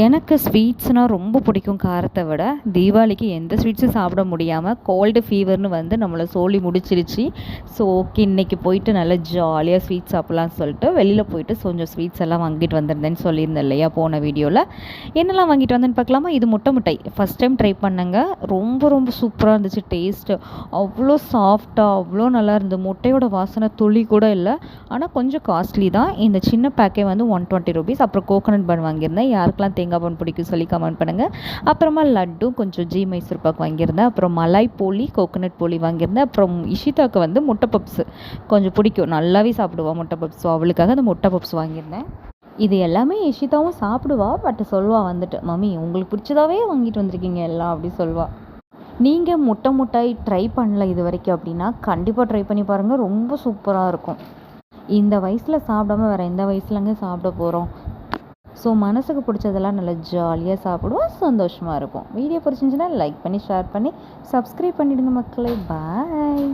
எனக்கு ஸ்வீட்ஸ்னால் ரொம்ப பிடிக்கும் காரத்தை விட. தீபாவளிக்கு எந்த ஸ்வீட்ஸும் சாப்பிட முடியாமல் கோல்டு ஃபீவர்னு வந்து நம்மளை சோலி முடிச்சிருச்சு. ஸோ ஓகே, இன்றைக்கி போயிட்டு நல்லா ஜாலியாக ஸ்வீட் சாப்பிட்லான்னு சொல்லிட்டு வெளியில் போயிட்டு கொஞ்சம் ஸ்வீட்ஸ் எல்லாம் வாங்கிட்டு வந்திருந்தேன்னு சொல்லியிருந்தேன் இல்லையா போன வீடியோவில். என்னெல்லாம் வாங்கிட்டு வந்தேன்னு பார்க்கலாமா? இது முட்டை மிட்டாய் ஃபஸ்ட் டைம் ட்ரை பண்ணேங்க. ரொம்ப ரொம்ப சூப்பராக இருந்துச்சு. டேஸ்ட்டு அவ்வளோ சாஃப்டாக அவ்வளோ நல்லா இருந்தது. முட்டையோட வாசனை துளி கூட இல்லை. ஆனால் கொஞ்சம் காஸ்ட்லி தான். இந்த சின்ன பேக்கே வந்து 120 rupees. அப்புறம் கோகனட் பன் வாங்கியிருந்தேன். யாருக்கெல்லாம் தேங்காய் பால் பிடிக்கும் சொல்லி கமெண்ட் பண்ணுங்கள். அப்புறமா லட்டு, கொஞ்சம் மைசூர் பாக் வாங்கியிருந்தேன். அப்புறம் மலாய் போலி, கோகனட் போலி வாங்கியிருந்தேன். அப்புறம் இஷிதாவுக்கு வந்து முட்டை பப்ஸு கொஞ்சம் பிடிக்கும், நல்லாவே சாப்பிடுவாள் முட்டை பப்ஸ். ஸோ அவளுக்காக அந்த முட்டை பப்ஸ் வாங்கியிருந்தேன். இது எல்லாமே இஷிதாவும் சாப்பிடுவா. பட் சொல்வா வந்துட்டு, மம்மி உங்களுக்கு பிடிச்சதாவே வாங்கிட்டு வந்திருக்கீங்க எல்லாம் அப்படி சொல்வா. நீங்கள் முட்டை மிட்டாய் ட்ரை பண்ணல இது வரைக்கும் அப்படின்னா கண்டிப்பாக ட்ரை பண்ணி பாருங்கள். ரொம்ப சூப்பராக இருக்கும். இந்த வயசில் சாப்பிடாம வேறு எந்த வயசுலங்க சாப்பிட போகிறோம்? ஸோ மனசுக்கு பிடிச்சதெல்லாம் நல்லா ஜாலியாக சாப்பிடுவோம், சந்தோஷமாக இருப்போம். வீடியோ பிடிச்சிருந்துச்சுன்னா லைக் பண்ணி, ஷேர் பண்ணி, சப்ஸ்கிரைப் பண்ணிவிடுங்க மக்களே. பாய்.